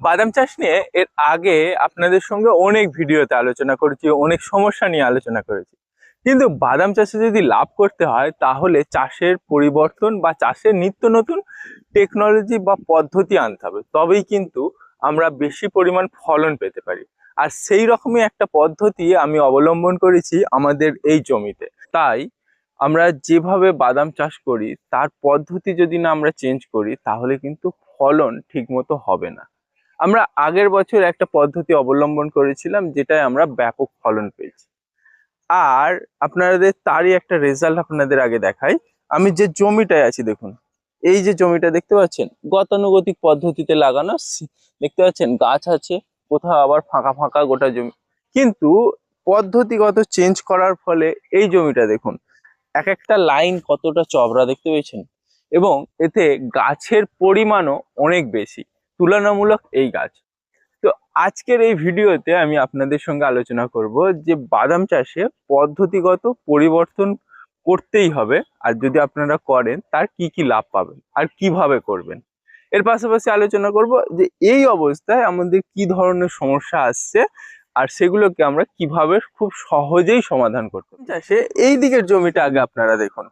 বাদাম চাষ নিয়ে এর আগে আপনাদের সঙ্গে অনেক ভিডিওতে আলোচনা করেছি, অনেক সমস্যা নিয়ে আলোচনা করেছি। কিন্তু বাদাম চাষে যদি লাভ করতে হয় তাহলে চাষের পরিবর্তন বা চাষের নিত্য নতুন টেকনোলজি বা পদ্ধতি আনতে হবে, তবেই কিন্তু আমরা বেশি পরিমাণ ফলন পেতে পারি। আর সেই রকমই একটা পদ্ধতি আমি অবলম্বন করেছি আমাদের এই জমিতে। তাই আমরা যেভাবে বাদাম চাষ করি তার পদ্ধতি যদি না আমরা চেঞ্জ করি তাহলে কিন্তু ফলন ঠিকমতো হবে না। আমরা আগের বছর একটা পদ্ধতি অবলম্বন করেছিলাম যেটায় আমরা ব্যাপক ফলন পেয়েছি। আর আপনাদের তারই একটা রেজাল্ট আপনাদের আগে দেখাই। আমি যে জমিটায় আছি দেখুন, এই যে জমিটা দেখতে পাচ্ছেন গতানুগতিক পদ্ধতিতে লাগানো, দেখতে পাচ্ছেন গাছ আছে, কোথাও আবার ফাঁকা ফাঁকা গোটা জমি। কিন্তু পদ্ধতিগত চেঞ্জ করার ফলে এই জমিটা দেখুন, এক একটা লাইন কতটা চওড়া দেখতে পেয়েছেন, এবং এতে গাছের পরিমাণও অনেক বেশি তুলনামূলক এই গাছ। তো আজকের এই ভিডিওতে আমি আপনাদের সঙ্গে আলোচনা করব যে বাদাম চাষে পদ্ধতিগত পরিবর্তন করতেই হবে, আর যদি আপনারা করেন তার কি কি লাভ পাবেন আর কিভাবে করবেন। এর পাশাপাশি আলোচনা করব যে এই অবস্থায় আমাদের কি ধরনের সমস্যা আসছে আর সেগুলোকে আমরা কিভাবে খুব সহজেই সমাধান করতে পারি। চাষে এই দিকের জমিটা আগে আপনারা দেখুন,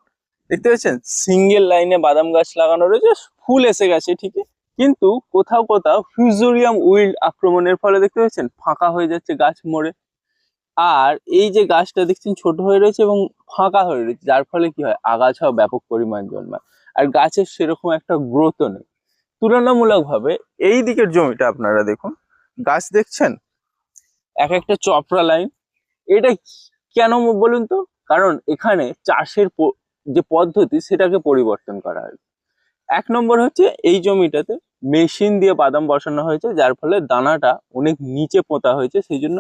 দেখতে পাচ্ছেন সিঙ্গেল লাইনে বাদাম গাছ লাগানো রয়েছে, ফুল এসে গেছে ঠিকই, কিন্তু কোথাও কোথাও ফিউজোরিয়াম উইল্ড আক্রমণের ফলে দেখতে পাচ্ছেন ফাঁকা হয়ে যাচ্ছে গাছ মরে। আর এই যে গাছটা দেখছেন ছোট হয়ে রয়েছে এবং ফাঁকা হয়ে রয়েছে, যার ফলে কি হয় আগাছাও ব্যাপক পরিমাণ জন্মায় আর গাছের সেরকম একটা গ্রোথও নেই তুলনামূলকভাবে। এই দিকের জমিটা আপনারা দেখুন, গাছ দেখছেন এক একটা চপড়া লাইন। এটা কেন বলুন তো? কারণ এখানে চাষের যে পদ্ধতি সেটাকে পরিবর্তন করা হয়। এক নম্বর হচ্ছে এই জমিটাতে মেশিন দিয়ে বাদাম বসানো হয়েছে, যার ফলে দানাটা অনেক নিচে পোঁতা হয়েছে, সেই জন্য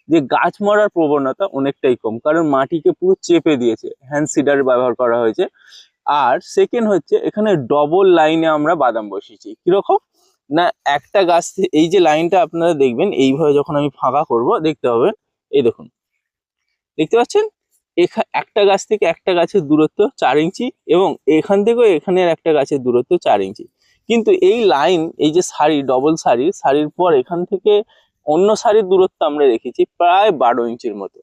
যে গাছ মরার প্রবণতা অনেকটাই কম, কারণ মাটিকে পুরো চেপে দিয়েছে, হ্যান্ড সিডার ব্যবহার করা হয়েছে। আর সেকেন্ড হচ্ছে এখানে ডবল লাইনে আমরা বাদাম বসিয়েছি। কিরকম না, একটা গাছ এই যে লাইনটা আপনারা দেখবেন এইভাবে, যখন আমি ফাঁকা করব দেখতে পাবেন, এই দেখুন দেখতে পাচ্ছেন একটা গাছ থেকে একটা গাছের দূরত্ব 4 ইঞ্চি, এবং এখান থেকেও এখানের একটা গাছের দূরত্ব 4 ইঞ্চি। কিন্তু এই লাইন, এই যে সারি, ডবল সারির পর এখান থেকে অন্য সারির দূরত্ব আমরা রেখেছি প্রায় 12 ইঞ্চির মতো।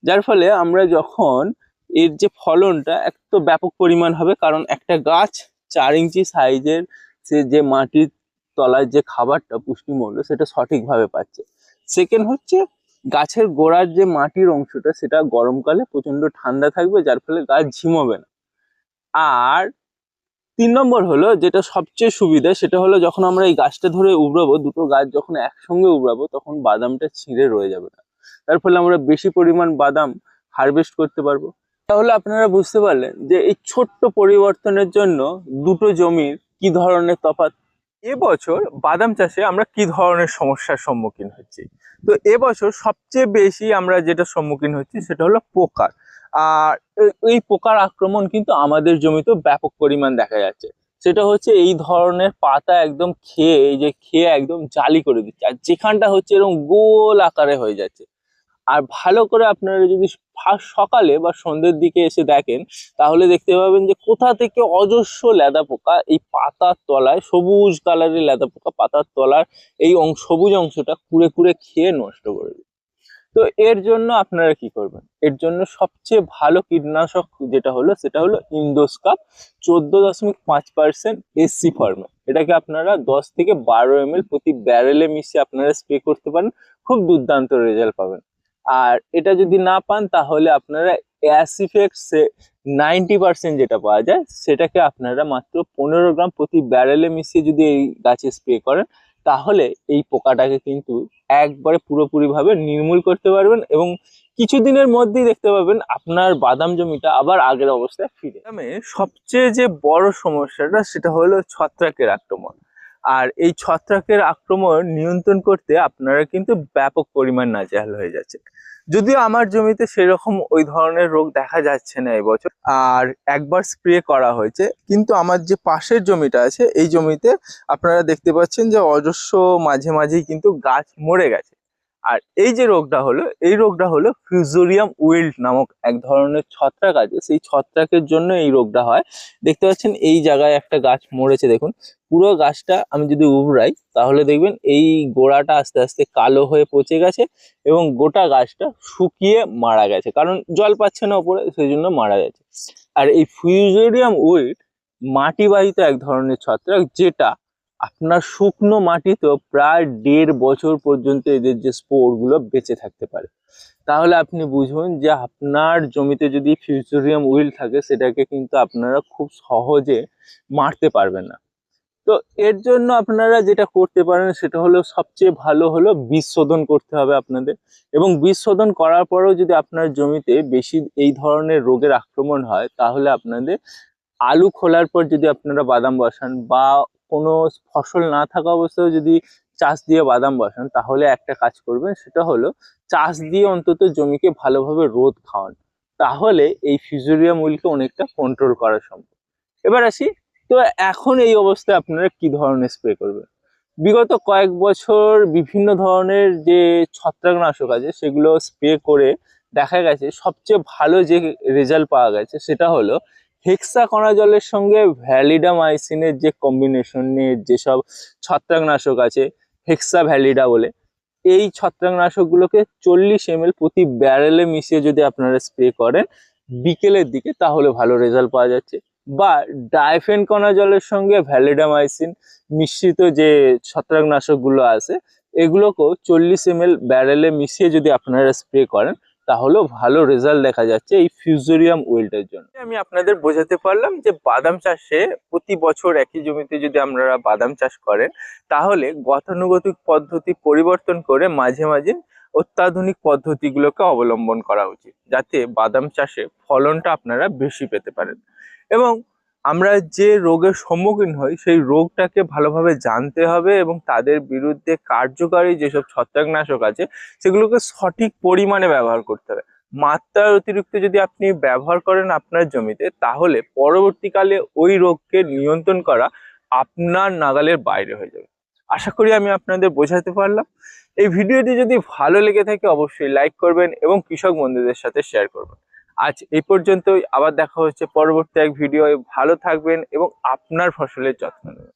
যার ফলে আমরা যখন এর যে ফলনটা এক তো ব্যাপক পরিমাণ হবে, কারণ একটা গাছ 4 ইঞ্চি সাইজের, সে যে মাটির তলায় যে খাবারটা পুষ্টিমূল্য সেটা সঠিকভাবে পাচ্ছে। সেকেন্ড হচ্ছে গাছের গোড়ার যে মাটির অংশটা সেটা গরমকালে প্রচন্ড ঠান্ডা থাকবে, যার ফলে গাছ ঝিমোবে না। আর 3 নম্বর হলো যেটা সবচেয়ে সুবিধা, সেটা হলো যখন আমরা এই গাছটা ধরে উবড়াবো, দুটো গাছ যখন একসঙ্গে উবড়াবো তখন বাদামটা ছিঁড়ে রয়ে যাবে না, তার ফলে আমরা বেশি পরিমাণ বাদাম হারভেস্ট করতে পারবো। তাহলে আপনারা বুঝতে পারলেন যে এই ছোট্ট পরিবর্তনের জন্য দুটো জমির কি ধরনের তফাৎ। এবছর বাদাম চাষে আমরা কি ধরনের সমস্যার সম্মুখীন হচ্ছি? তো এবছর সবচেয়ে বেশি আমরা যেটা সম্মুখীন হচ্ছি সেটা হলো পোকার। আর এই পোকার আক্রমণ কিন্তু আমাদের জমিতেও ব্যাপক পরিমাণ দেখা যাচ্ছে। সেটা হচ্ছে এই ধরনের পাতা একদম খেয়ে, এই যে খেয়ে একদম জালি করে দিচ্ছে, আর যেখানটা হচ্ছে এরকম গোল আকারে হয়ে যাচ্ছে। আর ভালো করে আপনারা যদি ফার্স্ট সকালে বা সন্ধ্যের দিকে এসে দেখেন তাহলে দেখতে পাবেন যে কোথা থেকে অজস্র লেদা পোকা এই পাতার তলায়, সবুজ কালারের লেদা পোকা পাতার তলার এই সবুজ অংশটা কুড়ে কুড়ে খেয়ে নষ্ট করে দেয়। তো এর জন্য আপনারা কি করবেন? এর জন্য সবচেয়ে ভালো কীটনাশক যেটা হলো সেটা হলো ইন্দোস্কাপ 14.5% SC ফর্মে। এটাকে আপনারা 10 থেকে 12 ml প্রতি ব্যারেলে মিশিয়ে আপনারা স্প্রে করতে পারেন, খুব দুর্দান্ত রেজাল্ট পাবেন। আর এটা যদি না পান তাহলে আপনারা অ্যাসিফেক্স 90% যেটা পাওয়া যায় সেটাকে আপনারা মাত্র 15 গ্রাম প্রতি ব্যারেলে মিশিয়ে যদি এই গাছে স্প্রে করেন তাহলে এই পোকাটাকে কিন্তু একবারে পুরোপুরিভাবে নির্মূল করতে পারবেন, এবং কিছুদিনের মধ্যেই দেখতে পাবেন আপনার বাদাম জমিটা আবার আগের অবস্থায় ফিরে। সবচেয়ে যে বড় সমস্যাটা সেটা হলো ছত্রাকের আক্রমণ। আর এই ছত্রাকের আক্রমণ নিয়ন্ত্রণ করতে আপনারা কিন্তু ব্যাপক পরিমাণ নাজেহাল হয়ে যাচ্ছে। যদিও আমার জমিতে সেরকম ওই ধরনের রোগ দেখা যাচ্ছে না এবছর, আর একবার স্প্রে করা হয়েছে, কিন্তু আমার যে পাশের জমিটা আছে এই জমিতে আপনারা দেখতে পাচ্ছেন যে অজস্র মাঝে মাঝেই কিন্তু গাছ মরে গেছে। আর এই যে রোগটা হলো, এই রোগটা হলো ফিউজোরিয়াম উইল্ট নামক এক ধরনের ছত্রাক আছে, সেই ছত্রাকের জন্য এই রোগটা হয়। দেখতে পাচ্ছেন এই জায়গায় একটা গাছ মরেছে, দেখুন পুরো গাছটা আমি যদি উবড়াই তাহলে দেখবেন এই গোড়াটা আস্তে আস্তে কালো হয়ে পচে গেছে এবং গোটা গাছটা শুকিয়ে মারা গেছে, কারণ জল পাচ্ছে না ওপরে, সেই জন্য মারা গেছে। আর এই ফিউজোরিয়াম উইল্ট মাটিবাহিত এক ধরনের ছত্রাক, যেটা আপনার শুকনো মাটিতেও প্রায় 1.5 বছর পর্যন্ত এদের যে স্পোর গুলো বেঁচে থাকতে পারে। তাহলে আপনি বুঝুন যে আপনার জমিতে যদি ফিউজোরিয়াম উইল থাকে, সেটাকে কিন্তু আপনারা খুব সহজে মারতে পারবেন না। তো এর জন্য আপনারা যেটা করতে পারেন সেটা হলো, সবচেয়ে ভালো হলো বীজ শোধন করতে হবে আপনাদের। এবং বীজ শোধন করার পরেও যদি আপনার জমিতে বেশি এই ধরনের রোগের আক্রমণ হয়, তাহলে আপনাদের আলু খোলার পর যদি আপনারা বাদাম বসান বা কোনো ফসল না থাকা অবস্থায় যদি চাষ দিয়ে বাদাম বসান, তাহলে একটা কাজ করবেন, সেটা হলো চাষ দিয়ে অন্তত জমিকে ভালোভাবে রোদ খাওয়ান। তাহলে এই ফিউজোরিয়াম উইলকে অনেকটা কন্ট্রোল করা সম্ভব। এবার আসি, তো এখন এই অবস্থায় আপনারা কি ধরনের স্প্রে করবেন? বিগত কয়েক বছর বিভিন্ন ধরনের যে ছত্রাকনাশক আছে সেগুলো স্প্রে করে দেখা গেছে সবচেয়ে ভালো যে রেজাল্ট পাওয়া গেছে সেটা হলো হেক্সাকোনাজলের সঙ্গে ভ্যালিডামাইসিনের যে কম্বিনেশনের যেসব ছত্রাকনাশক আছে, হেক্সা ভ্যালিডা বলে, এই ছত্রাকনাশকগুলোকে 40 ml প্রতি ব্যারেলে মিশিয়ে যদি আপনারা স্প্রে করেন বিকেলের দিকে, তাহলে ভালো রেজাল্ট পাওয়া যাচ্ছে। বা ডাইফেনকোনাজলের সঙ্গে ভ্যালিডামাইসিন মিশ্রিত যে ছত্রাকনাশকগুলো আছে, এগুলোকেও 40 ml ব্যারেলে মিশিয়ে যদি আপনারা স্প্রে করেন, তাহলেও ভালো রেজাল্ট দেখা যাচ্ছে এই ফিউজোরিয়াম উইল্টের জন্য। আমি আপনাদের বোঝাতে পারলাম যে বাদাম চাষে প্রতি বছর একই জমিতে যদি আপনারা বাদাম চাষ করেন, তাহলে গতানুগতিক পদ্ধতি পরিবর্তন করে মাঝে মাঝে অত্যাধুনিক পদ্ধতিগুলোকে অবলম্বন করা উচিত, যাতে বাদাম চাষে ফলনটা আপনারা বেশি পেতে পারেন। এবং আমরা যে রোগের সম্মুখীন হই সেই রোগটাকে ভালোভাবে জানতে হবে এবং তাদের বিরুদ্ধে কার্যকারী যেসব ছত্রাকনাশক আছে সেগুলোকে সঠিক পরিমাণে ব্যবহার করতে হবে। মাত্রার অতিরিক্ত যদি আপনি ব্যবহার করেন আপনার জমিতে, তাহলে পরবর্তীকালে ওই রোগকে নিয়ন্ত্রণ করা আপনার নাগালের বাইরে হয়ে যাবে। আশা করি আমি আপনাদের বোঝাতে পারলাম। এই ভিডিওটি যদি ভালো লেগে থাকে অবশ্যই লাইক করবেন এবং কৃষক বন্ধুদের সাথে শেয়ার করবেন। আজ এই পর্যন্তই, আবার দেখা হচ্ছে পরবর্তী এক ভিডিও। ভালো থাকবেন এবং আপনার ফসলের যত্ন নেবেন।